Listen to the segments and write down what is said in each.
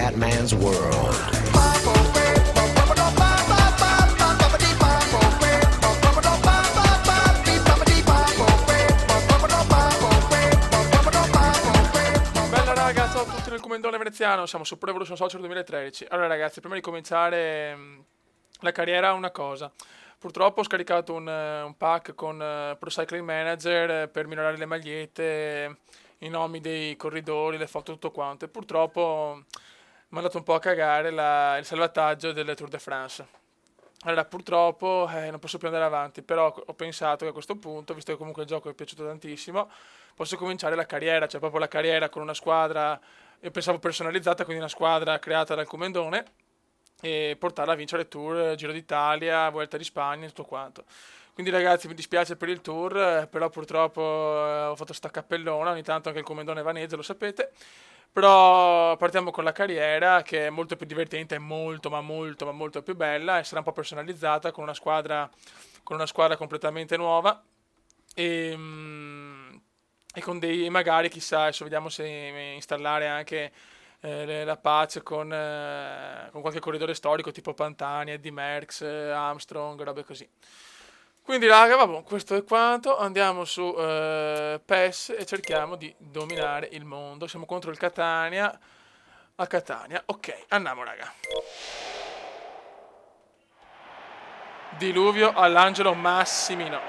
Scatman's World. Bella raga, ciao a tutti nel Comendone veneziano, siamo su Pro Evolution Soccer 2013. Allora ragazzi, prima di cominciare la carriera una cosa. Purtroppo ho scaricato un pack con Pro Cycling Manager per migliorare le magliette, i nomi dei corridori, le foto, tutto quanto. E purtroppo mi ha dato un po' a cagare il salvataggio del Tour de France. Allora, purtroppo non posso più andare avanti, però ho pensato che a questo punto, visto che comunque il gioco mi è piaciuto tantissimo, posso cominciare la carriera, cioè proprio la carriera con una squadra, io pensavo personalizzata, quindi una squadra creata dal Comendone, e portarla a vincere il Tour, Giro d'Italia, Vuelta di Spagna e tutto quanto. Quindi ragazzi mi dispiace per il Tour, però purtroppo ho fatto sta cappellona, ogni tanto anche il Comendone vanese, lo sapete. Però partiamo con la carriera che è molto più divertente, è molto ma molto ma molto più bella e sarà un po' personalizzata con una squadra completamente nuova e, e con dei magari chissà, adesso vediamo se installare anche la patch con qualche corridore storico tipo Pantani, Eddie Merckx, Armstrong, robe così. Quindi raga, vabbè, questo è quanto, andiamo su PES e cerchiamo di dominare il mondo. Siamo contro il Catania, a Catania, ok, andiamo raga. Diluvio all'Angelo Massimino.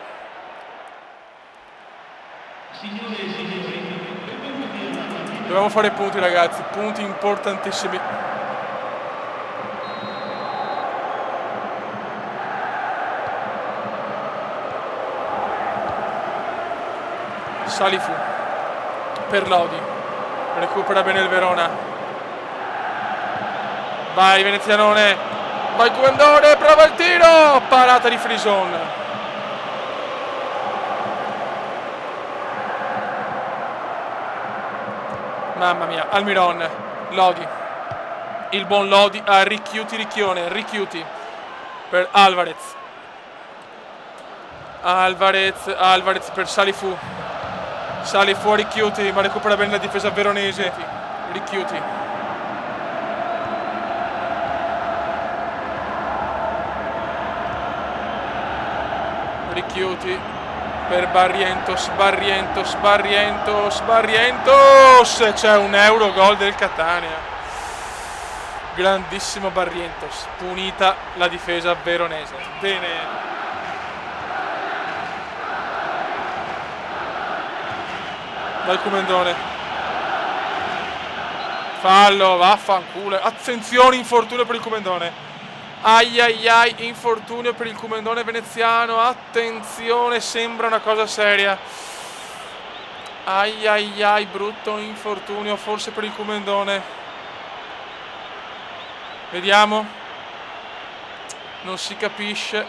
Dobbiamo fare punti ragazzi, punti importantissimi. Salifu per Lodi, recupera bene il Verona, vai venezianone, vai Comendone, prova il tiro, parata di Frison. Mamma mia, Almiron, Lodi, il buon Lodi a Ricchiuti per Alvarez, Alvarez per Salifu. Sale fuori Ricchiuti, ma recupera bene la difesa veronese. Ricchiuti per Barrientos. C'è un euro gol del Catania. Grandissimo Barrientos. Punita la difesa veronese. Bene. Dal Comendone, fallo, vaffanculo, attenzione, infortunio per il Comendone, ai, infortunio per il Comendone veneziano, attenzione, sembra una cosa seria, ai, brutto infortunio forse per il Comendone, vediamo, non si capisce,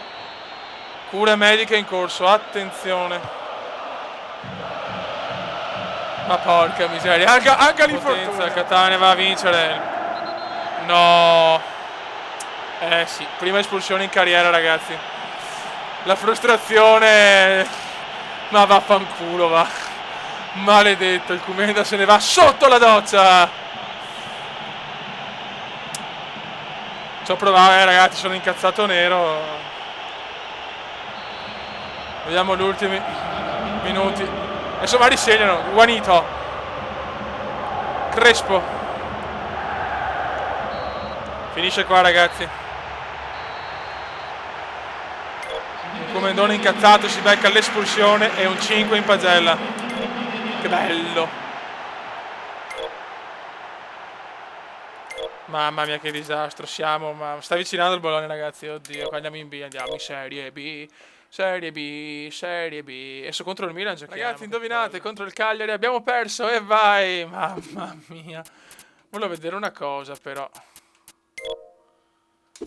cura medica in corso, attenzione. Ma porca miseria, anche l'infortunio. Catania va a vincere. No. Sì, prima espulsione in carriera ragazzi. La frustrazione. Ma vaffanculo va. Maledetto, il Comenda se ne va sotto la doccia. Ci ho provato ragazzi, sono incazzato nero. Vediamo gli ultimi minuti. Adesso magari segnano, Juanito, Crespo, finisce qua ragazzi, un Comendone incazzato, si becca l'espulsione e un 5 in pagella, che bello, mamma mia che disastro, sta avvicinando il Bologna ragazzi, oddio, qua andiamo in B, andiamo in Serie B. Serie B. Adesso contro il Milan giochiamo. Ragazzi, indovinate, contro il Cagliari abbiamo perso e vai. Mamma mia. Volevo vedere una cosa però.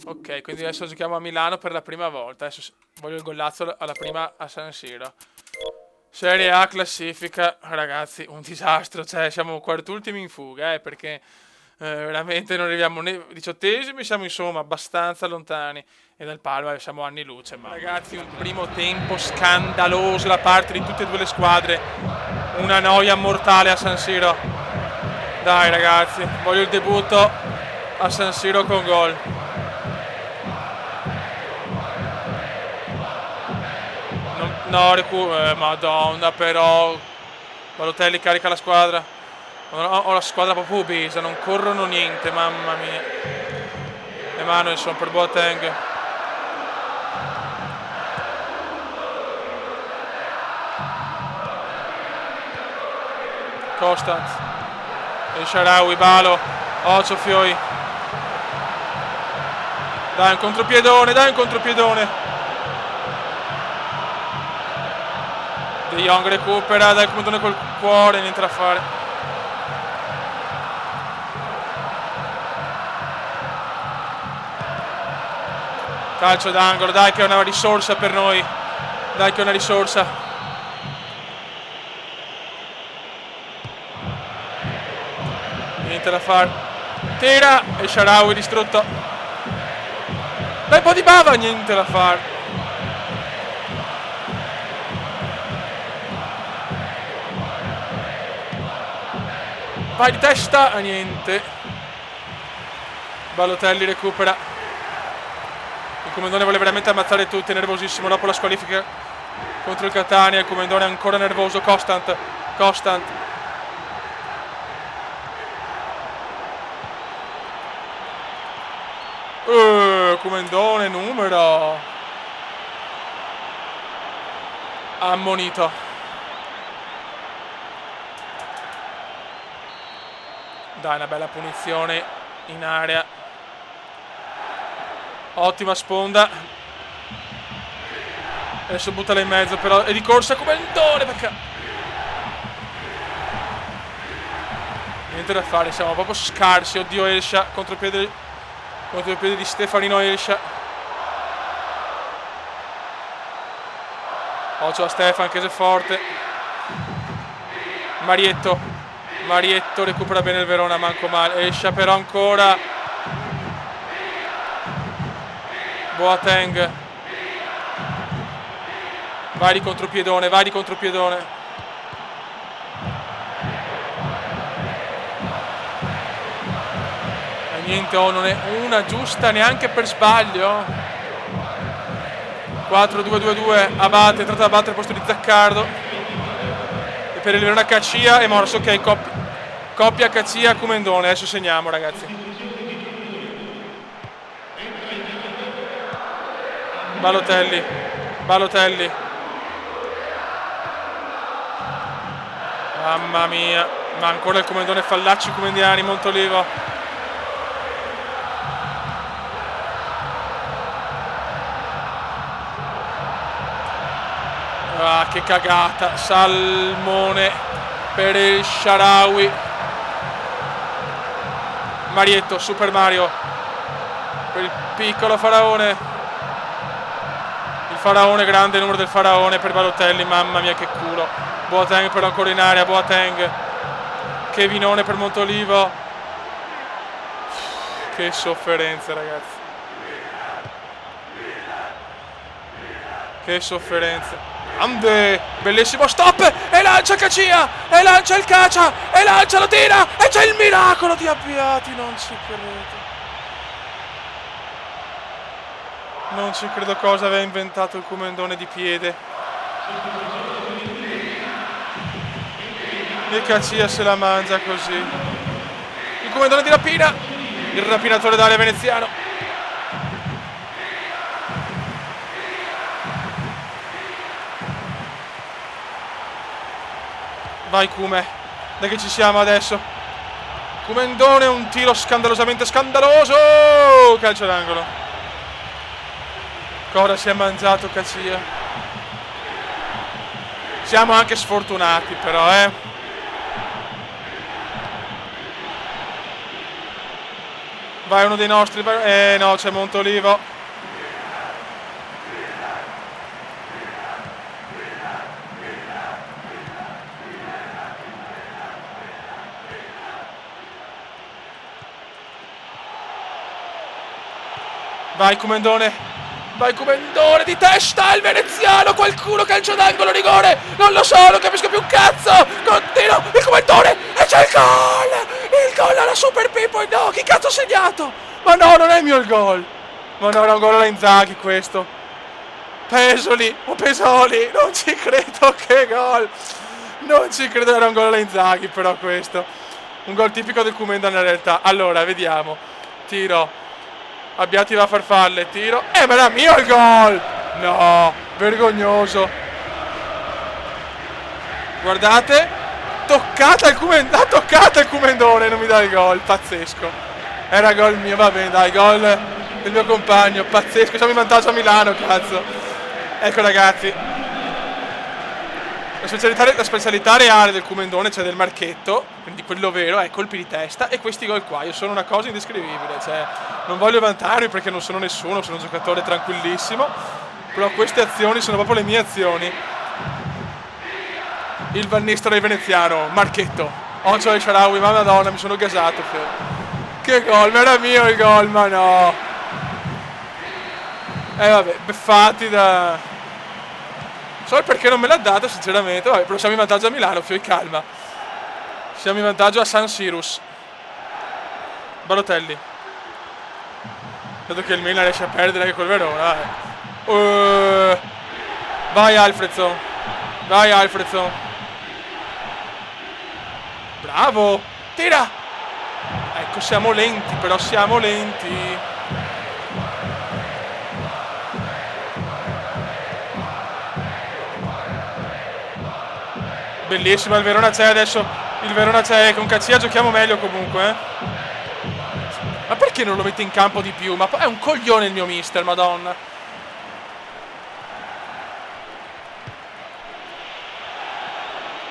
Ok, quindi adesso giochiamo a Milano per la prima volta. Adesso voglio il gollazzo alla prima a San Siro. Serie A classifica, ragazzi, un disastro. Cioè, siamo quartultimi in fuga, perché veramente non arriviamo né 18esimi, siamo insomma abbastanza lontani. E dal Palma siamo anni luce. Ma ragazzi, un primo tempo scandaloso da parte di tutte e due le squadre. Una noia mortale a San Siro. Dai ragazzi, voglio il debutto a San Siro con gol. No, madonna, però Balotelli carica la squadra. Ho la squadra proprio obesa, non corrono niente, mamma mia. Emanuelson per Boateng. Constant. El Shaarawy, Balo. Ocio Fioi. Dai un contropiedone. De Jong recupera, dai comandone col cuore, niente da fare. Calcio d'angolo, dai che è una risorsa per noi. Niente da fare. Tira e Shaarawy distrutto. Dai un po' di bava, niente da fare. Vai di testa, niente. Balotelli recupera. Il Comendone vuole veramente ammazzare tutti, è nervosissimo dopo la squalifica contro il Catania. Il Comendone è ancora nervoso. Constant. Comendone numero. Ammonito. Dai, una bella punizione in area. Ottima sponda. Adesso buttala in mezzo, però è di corsa Comendone, perché niente da fare, siamo proprio scarsi. Oddio, Elsha, contropiede di Stefanino Elsha. Occhio a Stefan che è forte. Marietto recupera bene il Verona, manco male. Elsha però ancora. Boateng. Vai di contropiedone. E niente, non è una giusta neanche per sbaglio. 4-2-2-2. Abate, è entrato a battere al posto di Zaccardo. E per il Verona Cacia e Morso, ok, coppia Cacia Comendone. Adesso segniamo, ragazzi. Balotelli. Mamma mia. Ma ancora il Comendone, fallacci comendiani, Montolivo. Ah, che cagata. Salmone per il Shaarawy. Marietto, Super Mario per il piccolo Faraone. Il Faraone, grande numero del Faraone per Balotelli. Mamma mia che culo. Boateng però ancora in area. Che vinone per Montolivo. Che sofferenza, ragazzi. Che sofferenza. Grande, bellissimo stop. E lancia Cacia. E lancia il Cacia. E lancia, lo tira. E c'è il miracolo di Abbiati. Non ci credo cosa aveva inventato il Comendone di piede. E Cacia se la mangia così. Il Comendone di rapina. Il rapinatore d'area veneziano. Vai Cume. Dai che ci siamo adesso. Comendone, un tiro scandalosamente scandaloso. Calcio d'angolo. Ora si è mangiato Cacia. Siamo anche sfortunati però, Vai uno dei nostri. No, c'è Montolivo. Vai Comendone di testa, il veneziano, qualcuno, calcio d'angolo, rigore, non lo so, non capisco più un cazzo, continua, il Comendone, e c'è il gol alla Super Pippo, no, chi cazzo ha segnato? toccato! Ma no, non è mio il gol! Ma no, era un gol alla Inzaghi questo. Pesoli, o Pesoli, non ci credo, che gol! Non ci credo, era un gol alla Inzaghi però questo. Un gol tipico del Koeman nella realtà. Allora, vediamo. Tiro. Abbiati va a farfalle, tiro. Ma era mio il gol! No, vergognoso. Guardate. Toccata il Koeman, l'ha toccata il Koemendone, non mi dà il gol, pazzesco. Era gol mio, va bene, dai, gol del mio compagno, pazzesco. Siamo in vantaggio a Milano, cazzo. Ecco ragazzi, la specialità reale del Koemendone, cioè del marchetto, quindi quello vero, è colpi di testa e questi gol qua. Io sono una cosa indescrivibile, cioè non voglio vantarmi perché non sono nessuno, sono un giocatore tranquillissimo, però queste azioni sono proprio le mie azioni. Il Van Nistelrooy veneziano, marchetto, Ocho El Shaarawy, ma madonna, mi sono gasato. Che gol, ma era mio il gol, ma no. Vabbè, beffati da... So perché non me l'ha data sinceramente. Vabbè, però siamo in vantaggio a Milano, calma. Siamo in vantaggio a San Sirus. Balotelli. Vedo che il Milan riesce a perdere anche col Verona. Vai Alfredson. Vai Alfredson. Bravo. Tira. Ecco, siamo lenti, però siamo lenti. Bellissima, il Verona c'è adesso. Il Verona c'è, con Cacia giochiamo meglio comunque. Ma perché non lo mette in campo di più? Ma è un coglione il mio mister, madonna.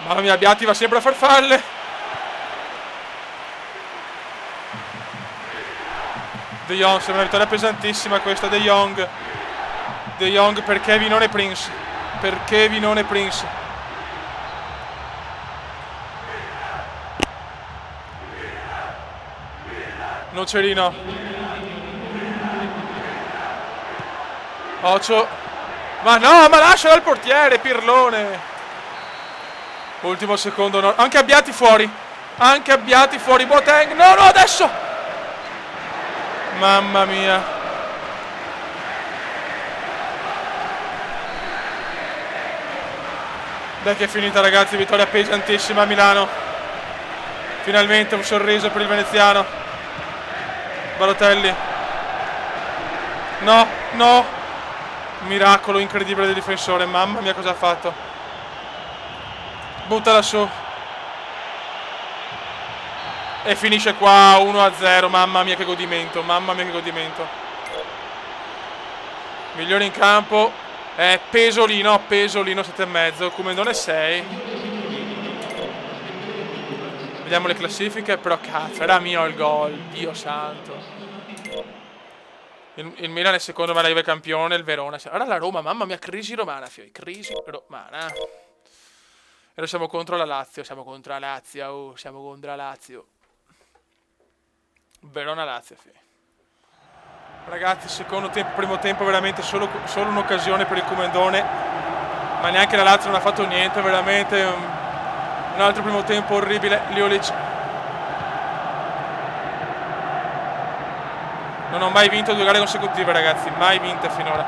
Mamma mia, Abbiati va sempre a farfalle. De Jong, sembra una vittoria pesantissima questa. De Jong. De Jong per Kevin non è Prince. Per Kevin non è Prince. Nocerino. Ocho. Ma no, ma lascia dal portiere, Pirlone. Ultimo secondo, no. Anche Abbiati fuori. Anche Abbiati fuori, Boateng. No, no, adesso. Mamma mia. Dai che è finita ragazzi, vittoria pesantissima a Milano. Finalmente un sorriso per il veneziano. Balotelli. No, no. Miracolo incredibile del difensore. Mamma mia cosa ha fatto. Buttala su. E finisce qua 1-0. Mamma mia che godimento. Mamma mia che godimento. Migliore in campo è Pesolino. Pesolino 7,5. Koemendone 6. Vediamo le classifiche, però cazzo, era mio il gol, Dio santo. Il Milan è secondo me la Juve campione, il Verona. Ora la Roma, mamma mia, crisi romana, crisi romana. E noi siamo contro la Lazio, siamo contro la Lazio, siamo contro la Lazio. Verona-Lazio, Ragazzi, secondo tempo, primo tempo veramente solo un'occasione per il Koemendone, ma neanche la Lazio non ha fatto niente, veramente... Un altro primo tempo orribile, Liolic. Non ho mai vinto 2 gare consecutive ragazzi, mai vinte finora.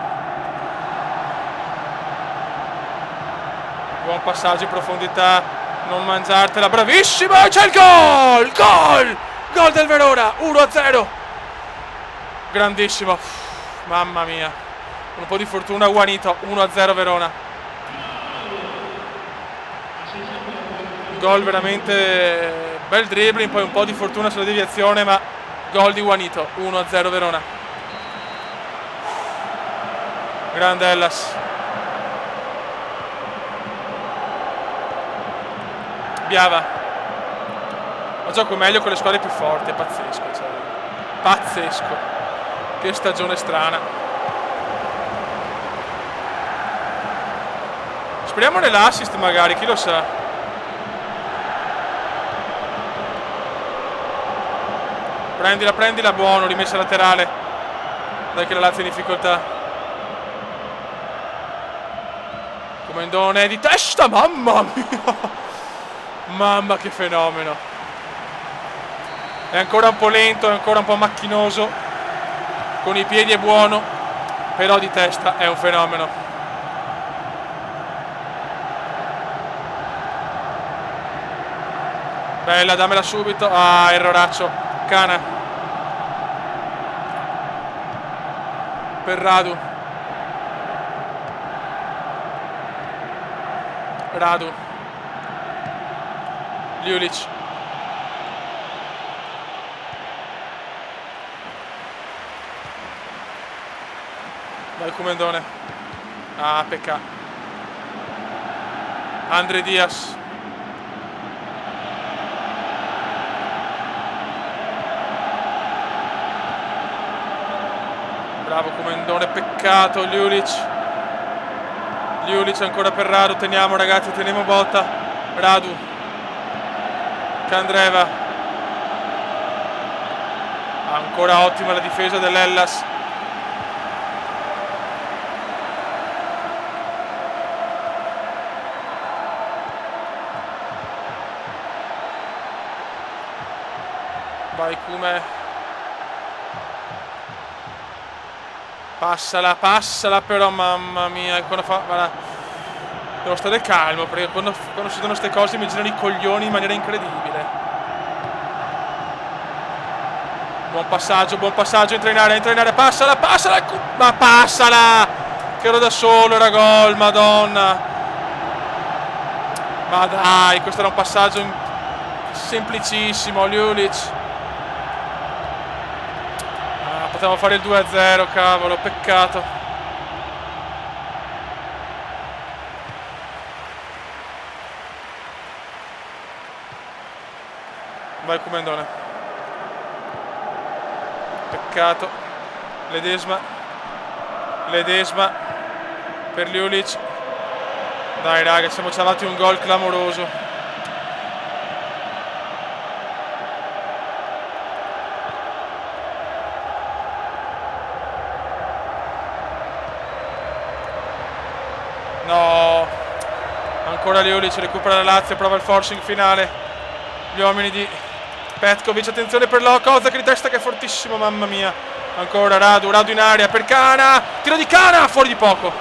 Buon passaggio in profondità, non mangiartela, bravissima, c'è il gol! Gol! Gol del Verona, 1-0. Grandissimo, mamma mia. Un po' di fortuna, Juanito, 1-0 Verona. Gol veramente bel dribbling, poi un po' di fortuna sulla deviazione, ma gol di Juanito, 1-0 Verona. Grande Hellas. Biava. Ma gioco meglio con le squadre più forti, è pazzesco, cioè. Pazzesco. Che stagione strana. Speriamo nell'assist magari, chi lo sa. Prendila, buono, rimessa laterale. Dai che la Lazio è in difficoltà. Koemendone di testa, mamma mia. Mamma che fenomeno. È ancora un po' lento, è ancora un po' macchinoso. Con i piedi è buono, però di testa è un fenomeno. Bella, dammela subito. Ah, erroraccio. Cana. Per Radu. Ljulic. Vai Kumendone. Ah, peccato. Andre Diaz. Bravo Kumendone, peccato. Ljulic ancora per Radu. Teniamo ragazzi, teniamo botta. Radu. Candreva. Ancora ottima la difesa dell'Hellas. Vai Kume. Passala però, mamma mia, quando fa... Guarda, devo stare calmo, perché quando succedono queste cose mi girano i coglioni in maniera incredibile. Buon passaggio, entra in area, passala, ma passala! Che ero da solo, era gol, madonna. Ma dai, questo era un passaggio semplicissimo, Ljulic. Potevamo fare il 2-0, cavolo, peccato. Vai Kumendone. Peccato. Ledesma per Ljulic. Dai raga, siamo salvati un gol clamoroso. No, ancora Ljulic, recupera la Lazio, prova il forcing finale. Gli uomini di Petkovic, attenzione per Kozak di testa che è fortissimo, mamma mia. Ancora Radu in aria per Cana, tiro di Cana, fuori di poco. –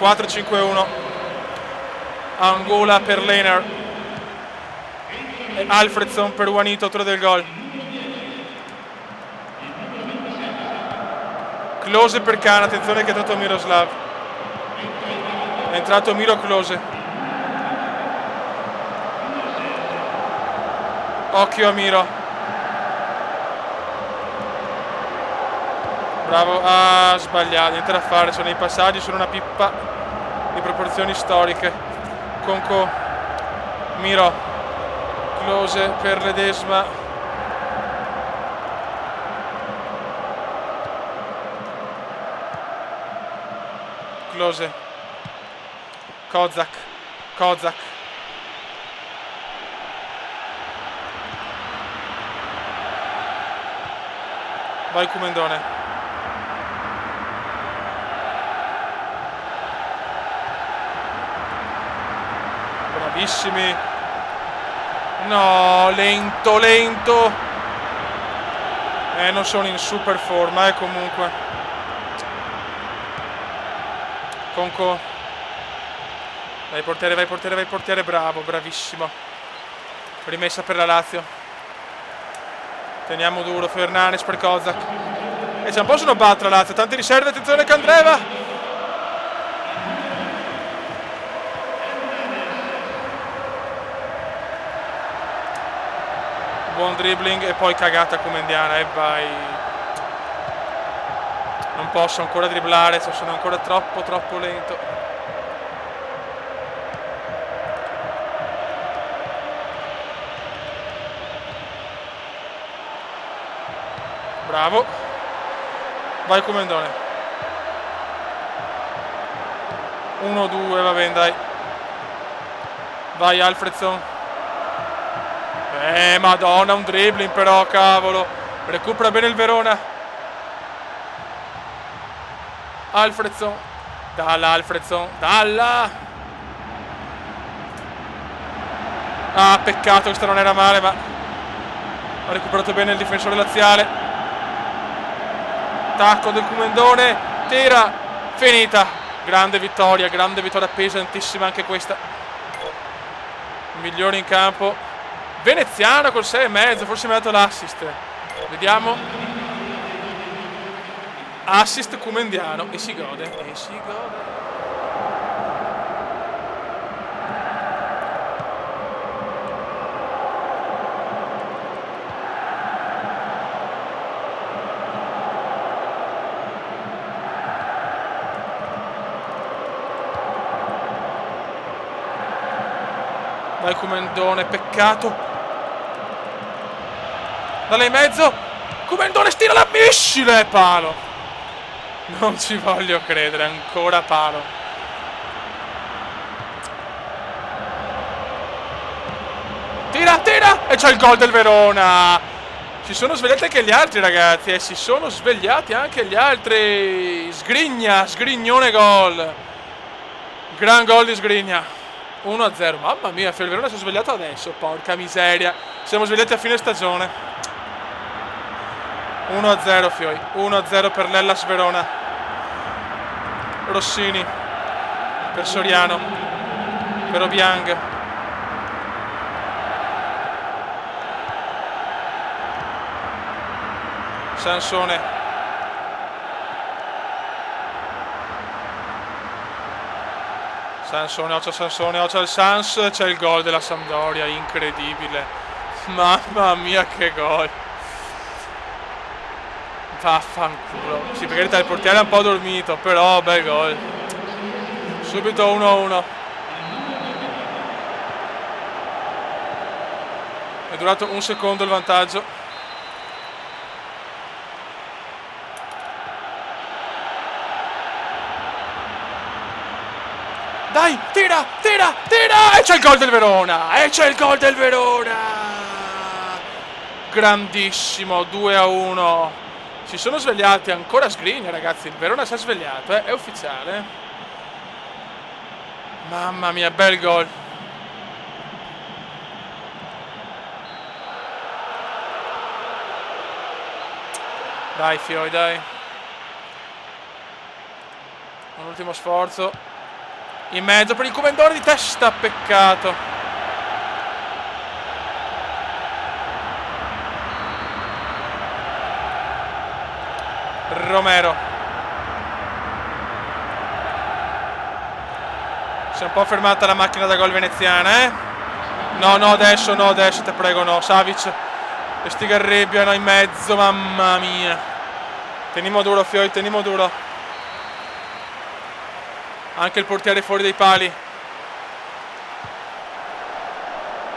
4-5-1. Angola per Lehner e Alfredson per Juanito, autore del gol. Klose per Cana, attenzione che è entrato Miroslav. È entrato Miro Klose. Occhio a Miro. Bravo, ah, sbagliato, niente da fare, sono i passaggi, sono una pippa di proporzioni storiche. Conco, Miro, Klose per Ledesma. Klose. Kozak. Vai Kumendone. Bravissimi. No, lento. Non sono in super forma, comunque. Conco. Vai portiere, bravo, bravissimo. Rimessa per la Lazio. Teniamo duro, Fernandes per Kozak. E c'è un po' sono battere la Lazio, tante riserve, attenzione Candreva. Buon dribbling e poi cagata comendiana e vai. Non posso ancora dribblare, sono ancora troppo lento. Bravo. Vai Kumendone. 1-2, va bene, dai. Vai Alfredson. Madonna, un dribbling però, cavolo. Recupera bene il Verona. Alfredson. Dalla. Ah, peccato, questa non era male, ma ha recuperato bene il difensore laziale. Tacco del Comendone, tira, finita. Grande vittoria pesantissima anche questa. Il migliore in campo veneziano col 6,5, forse mi ha dato l'assist. Vediamo. Assist Comendiano e si gode. Dai Comendone, peccato. Da là in mezzo. Comendone stira la missile, palo. Non ci voglio credere, ancora palo. Tira e c'è il gol del Verona. Si sono svegliati anche gli altri, ragazzi, si sono svegliati anche gli altri. Sgrignone gol. Gran gol di Sgrigna. 1-0, mamma mia, il Verona si è svegliato adesso, porca miseria. Siamo svegliati a fine stagione. 1-0 Fioi, 1-0 per l'Hellas Verona. Rossini per Soriano, per Obiang. Sansone. Sansone, occhio al Sans, c'è il gol della Sampdoria, incredibile. Mamma mia che gol. Vaffanculo. Sì, per carità il portiere è un po' dormito, però bel gol. Subito 1-1. È durato un secondo il vantaggio. Dai, tira! E c'è il gol del Verona! Grandissimo, 2-1. Si sono svegliati ancora Sgrigna, ragazzi. Il Verona si è svegliato, è ufficiale. Mamma mia, bel gol. Dai, Fioi, dai. Un ultimo sforzo. In mezzo per il Comendone di testa, peccato. Romero. Si è un po' fermata la macchina da gol veneziana, eh? No, adesso, te prego, no. Savic e Stigarrebbiano in mezzo, mamma mia. Teniamo duro, Fioi, teniamo duro. Anche il portiere fuori dai pali.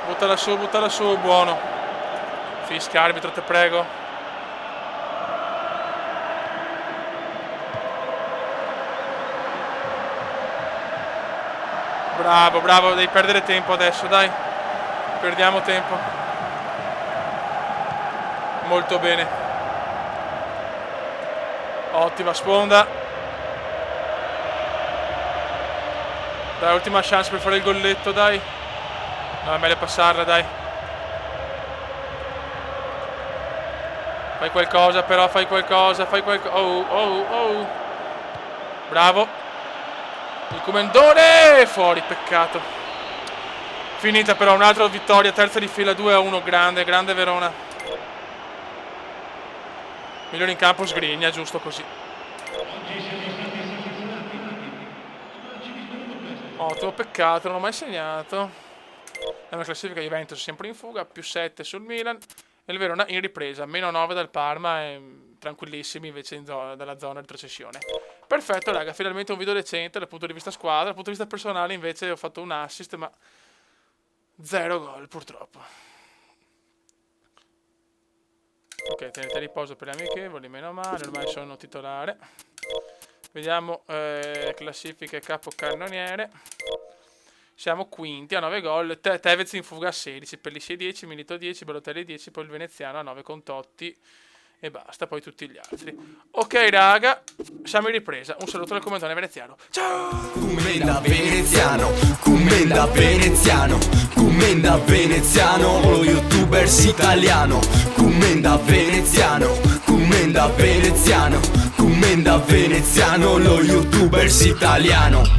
Buttala su, buono. Fischia, arbitro, te prego. Bravo, devi perdere tempo adesso, dai. Perdiamo tempo. Molto bene. Ottima sponda. Dai, ultima chance per fare il golletto, dai. No, è meglio passarla, dai. Fai qualcosa, però, fai qualcosa. Oh. Bravo. Il Comendone, fuori, peccato. Finita però, un'altra vittoria, terza di fila, 2-1, grande Verona. Migliore in campo Sgrigna, giusto così. Ottimo, peccato, non ho mai segnato. Nella classifica Juventus sempre in fuga, più 7 sul Milan. E il Verona in ripresa, meno 9 dal Parma e tranquillissimi invece dalla zona di retrocessione. Perfetto, raga, finalmente un video decente dal punto di vista squadra. Dal punto di vista personale invece ho fatto un assist, ma 0 gol purtroppo. Ok, tenete riposo per le amichevoli, meno male, ormai sono titolare. Vediamo classifiche capocannoniere. Siamo quinti a 9 gol. Tevez in fuga a 16, Pellissier 10, Milito 10, Balotelli 10, poi il veneziano a 9 con Totti e basta, poi tutti gli altri. Ok raga, siamo in ripresa. Un saluto dal Comendone veneziano. Ciao! Commenda veneziano, Commenda veneziano, lo youtubers italiano. Commenda veneziano, commenda veneziano, commenda veneziano, lo youtubers italiano.